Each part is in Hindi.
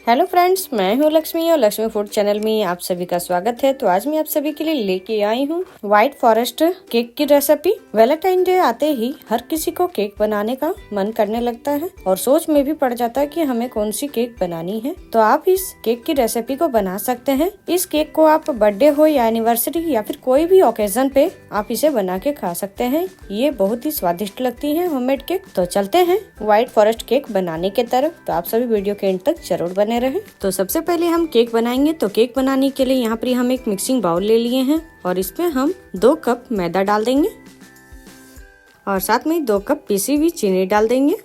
हेलो फ्रेंड्स, मैं हूँ लक्ष्मी और लक्ष्मी फूड चैनल में आप सभी का स्वागत है। तो आज मैं आप सभी के लिए लेके आई हूँ व्हाइट फॉरेस्ट केक की रेसिपी। वैलेंटाइन डे आते ही हर किसी को केक बनाने का मन करने लगता है और सोच में भी पड़ जाता है कि हमें कौन सी केक बनानी है। तो आप इस केक की रेसिपी को बना सकते हैं। इस केक को आप बर्थडे हो या एनिवर्सरी या फिर कोई भी ओकेजन पे आप इसे बना के खा सकते हैं। ये बहुत ही स्वादिष्ट लगती है होममेड केक। तो चलते हैं व्हाइट फॉरेस्ट केक बनाने के तरफ। तो आप सभी वीडियो के एंड तक जरूर बने रहे। तो सबसे पहले हम केक बनाएंगे। तो केक बनाने के लिए यहाँ पर हम एक मिक्सिंग बाउल ले लिए हैं और इसमें हम 2 कप मैदा डाल देंगे और साथ में 2 कप पीसी हुई चीनी डाल देंगे।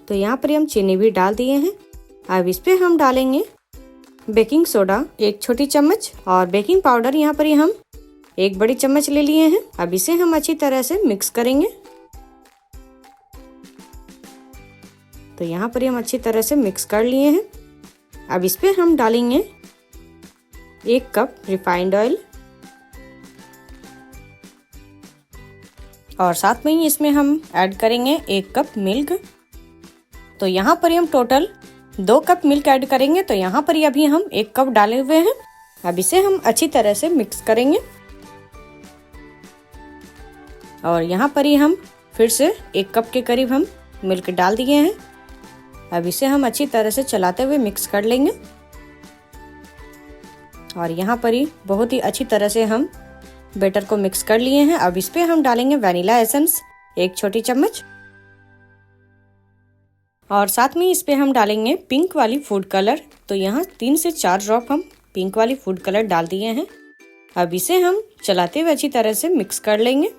तो यहाँ पर हम चीनी भी डाल दिए हैं। अब इस पे हम डालेंगे बेकिंग सोडा 1 छोटी चम्मच और बेकिंग पाउडर यहाँ पर हम 1 बड़ी चम्मच ले लिए हैं। अब इसे हम अच्छी तरह से मिक्स करेंगे। तो यहाँ पर हम अच्छी तरह से मिक्स कर लिए हैं। अब इस पे हम डालेंगे 1 कप रिफाइंड ऑयल और साथ में ही इसमें हम ऐड करेंगे 1 कप मिल्क। तो यहाँ पर हम टोटल 2 कप मिल्क ऐड करेंगे। तो यहाँ पर अभी हम 1 कप डाले हुए हैं। अब इसे हम अच्छी तरह से मिक्स करेंगे और यहाँ पर ही हम फिर से 1 कप के करीब हम मिल्क डाल दिए हैं। अब इसे हम अच्छी तरह से चलाते हुए मिक्स कर लेंगे और यहाँ पर ही बहुत ही अच्छी तरह से हम बैटर को मिक्स कर लिए हैं। अब इस पे हम डालेंगे वैनिला एसेंस 1 छोटी चम्मच और साथ में इस पे हम डालेंगे पिंक वाली फूड कलर। तो यहाँ 3 से 4 ड्रॉप हम पिंक वाली फूड कलर डाल दिए हैं। अब इसे हम चलाते हुए अच्छी तरह से मिक्स कर लेंगे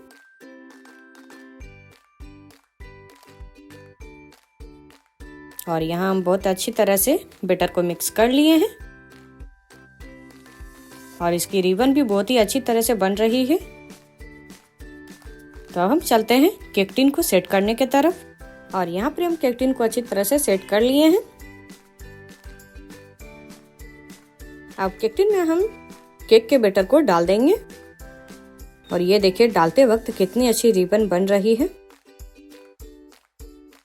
और यहाँ हम बहुत अच्छी तरह से बैटर को मिक्स कर लिए हैं और इसकी रिबन भी बहुत ही अच्छी तरह से बन रही है। तो अब हम चलते हैं केक टिन को सेट करने के तरफ और यहाँ पर हम केक टिन को अच्छी तरह से सेट कर लिए हैं। अब केक टिन में हम केक के बैटर को डाल देंगे और ये देखिए डालते वक्त कितनी अच्छी रिबन बन रही है।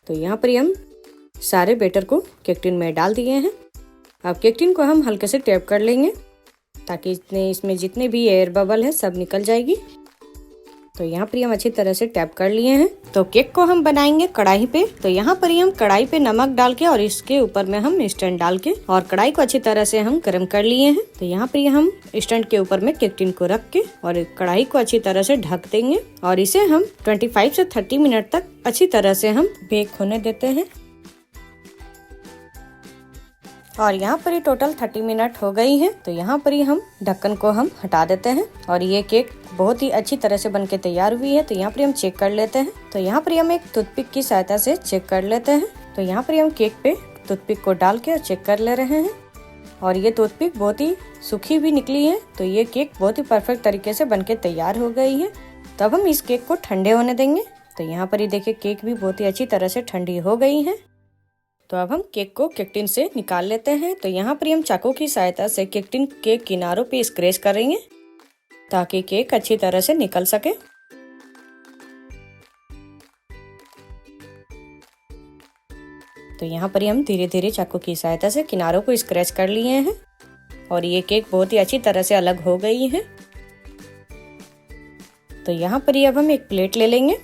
तो यहाँ पर हम सारे बैटर को केक टिन में डाल दिए हैं। अब केक टिन को हम हल्के से टैप कर लेंगे ताकि इसमें जितने भी एयर बबल है सब निकल जाएगी। तो यहाँ पर हम अच्छी तरह से टैप कर लिए हैं। तो केक को हम बनाएंगे कढ़ाई पे। तो यहाँ पर हम कढ़ाई पे नमक डाल के और इसके ऊपर में हम स्टैंड डाल के और कढ़ाई को अच्छी तरह से हम गर्म कर लिए हैं। तो यहाँ पर हम स्टैंड के ऊपर में केक टिन को रख के और कढ़ाई को अच्छी तरह से ढक देंगे और इसे हम 25 से 30 मिनट तक अच्छी तरह से हम बेक होने देते हैं। और यहाँ पर ही टोटल 30 मिनट हो गई है। तो यहाँ पर ही हम ढक्कन को हम हटा देते हैं और ये केक बहुत ही अच्छी तरह से बनके तैयार हुई है। तो यहाँ पर हम चेक कर लेते हैं। तो यहाँ पर हम एक टूथपिक की सहायता से चेक कर लेते हैं। तो यहाँ पर हम केक पे टूथपिक को डाल के चेक कर ले रहे हैं और ये टूथपिक बहुत ही सूखी भी निकली है। तो ये केक बहुत ही परफेक्ट तरीके से बनके तैयार हो गई है। तो अब हम इस केक को ठंडे होने देंगे। तो यहाँ पर ही देखिए केक भी बहुत ही अच्छी तरह से ठंडी हो गई है। तो अब हम केक को केक टिन से निकाल लेते हैं। तो यहाँ पर हम चाकू की सहायता से केक टिन के किनारों पे स्क्रैच करेंगे ताकि केक अच्छी तरह से निकल सके। तो यहाँ पर हम धीरे धीरे चाकू की सहायता से किनारों को स्क्रैच कर लिए हैं और ये केक बहुत ही अच्छी तरह से अलग हो गई है। तो यहाँ पर अब हम एक प्लेट ले लेंगे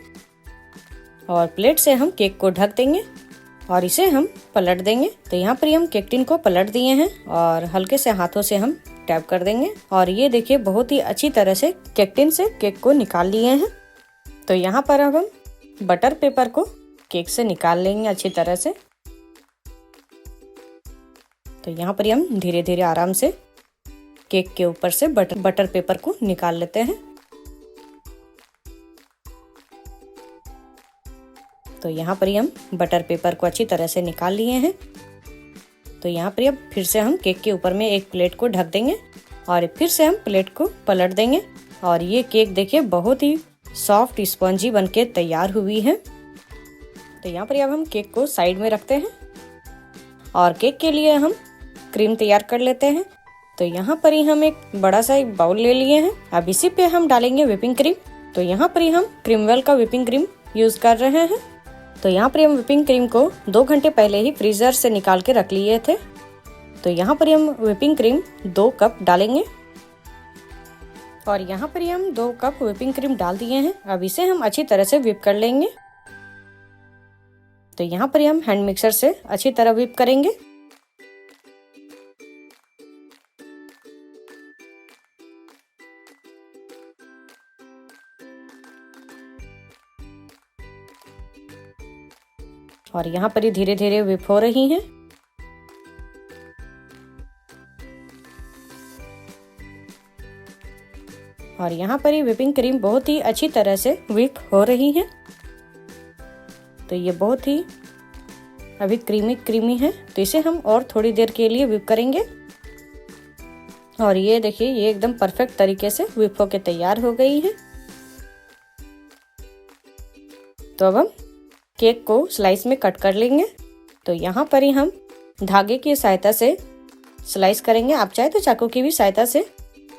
और प्लेट से हम केक को ढक देंगे और इसे हम पलट देंगे। तो यहाँ पर हम केक टिन को पलट दिए हैं और हल्के से हाथों से हम टैप कर देंगे और ये देखिए बहुत ही अच्छी तरह से केक टिन से केक को निकाल लिए हैं। तो यहाँ पर अब हम बटर पेपर को केक से निकाल लेंगे अच्छी तरह से। तो यहाँ पर हम धीरे धीरे आराम से केक के ऊपर से बटर पेपर को निकाल लेते हैं। तो यहाँ पर हम बटर पेपर को अच्छी तरह से निकाल लिए हैं। तो यहाँ पर अब फिर से हम केक के ऊपर में एक प्लेट को ढक देंगे और फिर से हम प्लेट को पलट देंगे और ये केक देखिए बहुत ही सॉफ्ट स्पंजी बनके तैयार हुई है। तो यहाँ पर अब हम केक को साइड में रखते हैं और केक के लिए हम क्रीम तैयार कर लेते हैं। तो यहाँ पर ही हम एक बड़ा सा एक बाउल ले लिए हैं। अब इसी पे हम डालेंगे व्हिपिंग क्रीम। तो यहाँ पर ही हम क्रीमवेल का व्हिपिंग क्रीम यूज कर रहे हैं तो यहाँ पर हम व्हिपिंग क्रीम को 2 घंटे पहले ही फ्रीजर से निकाल के रख लिए थे। तो यहाँ पर हम व्हिपिंग क्रीम 2 कप डालेंगे और यहाँ पर हम 2 कप व्हिपिंग क्रीम डाल दिए हैं। अब इसे हम अच्छी तरह से व्हिप कर लेंगे। तो यहाँ पर हम हैंड मिक्सर से अच्छी तरह व्हिप करेंगे। और यहाँ पर ही धीरे धीरे व्हिप हो रही हैं। और यहाँ पर ही व्हिपिंग क्रीम बहुत ही अच्छी तरह से व्हिप हो रही है। तो ये बहुत ही अभी क्रीमी है। तो इसे हम और थोड़ी देर के लिए व्हिप करेंगे। और ये देखिए, ये एकदम परफेक्ट तरीके से व्हिप होके तैयार हो गई है। तो अब हम केक को स्लाइस में कट कर लेंगे। तो यहाँ पर ही हम धागे की सहायता से स्लाइस करेंगे। आप चाहे तो चाकू की भी सहायता से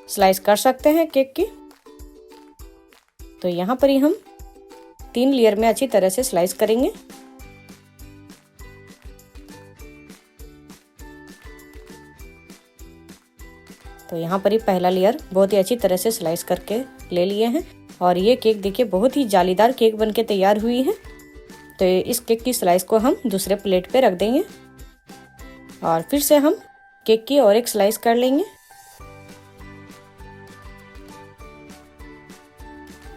स्लाइस कर सकते हैं केक की। तो यहाँ पर ही हम 3 लेयर में अच्छी तरह से स्लाइस करेंगे। तो यहाँ पर ही पहला लेयर बहुत ही अच्छी तरह से स्लाइस करके ले लिए हैं। और ये केक देखिए बहुत ही जालीदार केक बनके तैयार हुई है। तो इस केक की स्लाइस को हम दूसरे प्लेट पे रख देंगे और फिर से हम केक की और एक स्लाइस कर लेंगे।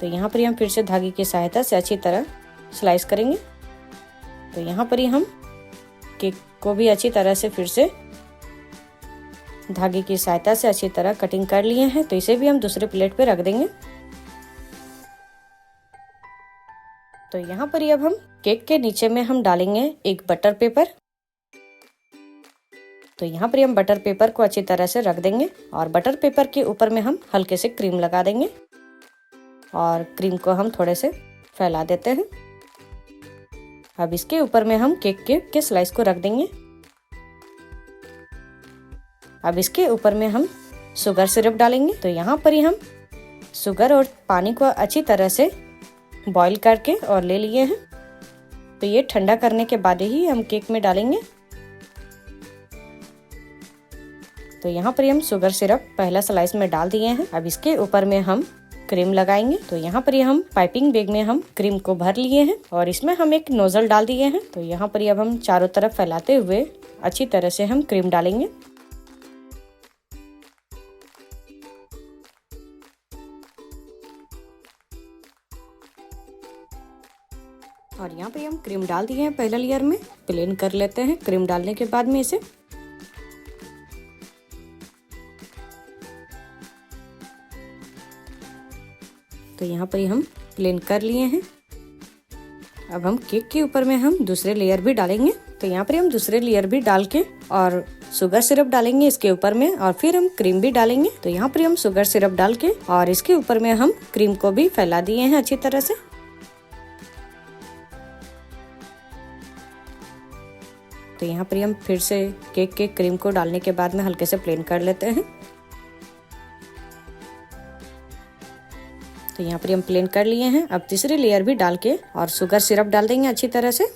तो यहाँ पर हम फिर से धागे की सहायता से अच्छी तरह स्लाइस करेंगे। तो यहाँ पर ही हम केक को भी अच्छी तरह से फिर से धागे की सहायता से अच्छी तरह कटिंग कर लिए हैं। तो इसे भी हम दूसरे प्लेट पे रख देंगे। तो यहाँ पर ही अब हम केक के नीचे में हम डालेंगे एक बटर पेपर। तो यहाँ पर हम बटर पेपर को अच्छी तरह से रख देंगे और बटर पेपर के ऊपर में हम हल्के से क्रीम लगा देंगे और क्रीम को हम थोड़े से फैला देते हैं। अब इसके ऊपर में हम केक के स्लाइस को रख देंगे। अब इसके ऊपर में हम शुगर सिरप डालेंगे। तो यहाँ पर ही हम शुगर और पानी को अच्छी तरह से बॉईल करके और ले लिए हैं। तो ये ठंडा करने के बाद ही हम केक में डालेंगे। तो यहाँ पर हम शुगर सिरप पहला स्लाइस में डाल दिए हैं। अब इसके ऊपर में हम क्रीम लगाएंगे। तो यहाँ पर हम पाइपिंग बैग में हम क्रीम को भर लिए हैं और इसमें हम एक नोजल डाल दिए हैं। तो यहाँ पर अब हम चारों तरफ फैलाते हुए अच्छी तरह से हम क्रीम डालेंगे। और यहाँ पे हम क्रीम डाल दिए हैं पहला लेयर में। प्लेन कर लेते हैं क्रीम डालने के बाद में इसे। तो यहाँ पर हम प्लेन कर लिए हैं। अब हम केक के ऊपर में हम दूसरे लेयर भी डालेंगे। तो यहाँ पर हम दूसरे लेयर भी डाल के और शुगर सिरप डालेंगे इसके ऊपर में और फिर हम क्रीम भी डालेंगे। तो यहाँ पर हम शुगर सिरप डाल के और इसके ऊपर में हम क्रीम को भी फैला दिए हैं अच्छी तरह से। तो यहाँ पर हम फिर से केक के क्रीम को डालने के बाद में हल्के से प्लेन कर लेते हैं। तो यहाँ पर हम प्लेन कर लिए हैं। अब तीसरी लेयर भी डाल के और शुगर सिरप डाल देंगे अच्छी तरह से।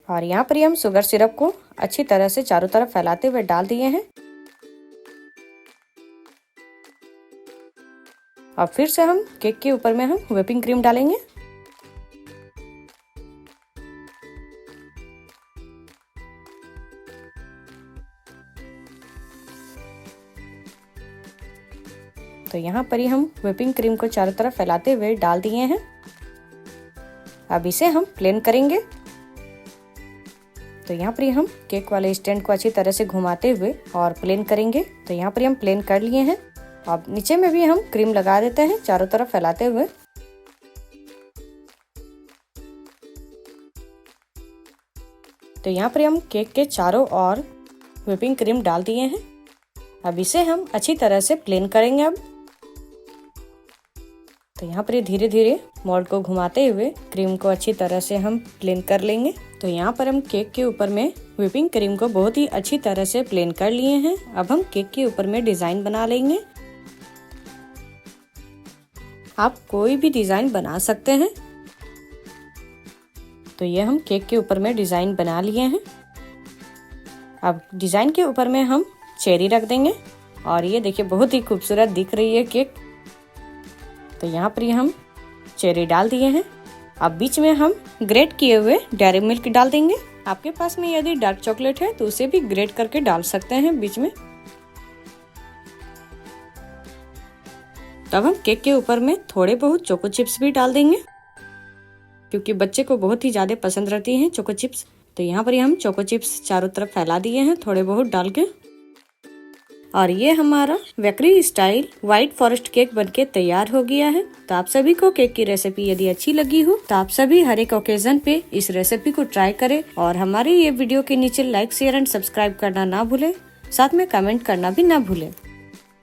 और यहाँ पर हम शुगर सिरप को अच्छी तरह से चारों तरफ फैलाते हुए डाल दिए हैं। अब फिर से हम केक के ऊपर में हम व्हिपिंग क्रीम डालेंगे। तो यहाँ पर ही हम व्हिपिंग क्रीम को चारों तरफ फैलाते हुए डाल दिए हैं। अब इसे हम प्लेन करेंगे। तो यहाँ पर हम केक वाले स्टैंड को अच्छी तरह से घुमाते हुए और प्लेन करेंगे। तो यहाँ पर हम प्लेन कर लिए हैं। अब नीचे में भी हम क्रीम लगा देते हैं चारों तरफ फैलाते हुए। तो यहाँ पर हम केक के चारों ओर व्हिपिंग क्रीम डाल दिए हैं। अब इसे हम अच्छी तरह से प्लेन करेंगे। अब तो यहाँ पर धीरे धीरे मोल्ड को घुमाते हुए क्रीम को अच्छी तरह से हम प्लेन कर लेंगे। तो यहाँ पर हम केक के ऊपर में व्हिपिंग क्रीम को बहुत ही अच्छी तरह से प्लेन कर लिए हैं। अब हम केक के ऊपर में डिजाइन बना लेंगे। आप कोई भी डिजाइन बना सकते हैं। तो ये हम केक के ऊपर में डिजाइन बना लिए हैं। अब डिजाइन के ऊपर में हम चेरी रख देंगे और ये देखिए बहुत ही खूबसूरत दिख रही है केक। तो यहाँ पर ये हम चेरी डाल दिए हैं। अब बीच में हम ग्रेट किए हुए डेयरी मिल्क डाल देंगे। आपके पास में यदि डार्क चॉकलेट है तो उसे भी ग्रेट करके डाल सकते हैं बीच में। तब हम केक के ऊपर में थोड़े बहुत चोको चिप्स भी डाल देंगे, क्योंकि बच्चे को बहुत ही ज्यादा पसंद रहती हैं चोको चिप्स। तो यहाँ पर हम चोको चिप्स चारों तरफ फैला दिए हैं थोड़े बहुत डाल के। और ये हमारा bakery style white forest cake बनके तैयार हो गया है। तो आप सभी को केक की रेसिपी यदि अच्छी लगी हो तो आप सभी हर एक ओकेजन पे इस रेसिपी को ट्राई करें और हमारी ये वीडियो के नीचे लाइक, शेयर एंड सब्सक्राइब करना ना भूलें, साथ में कमेंट करना भी ना भूलें।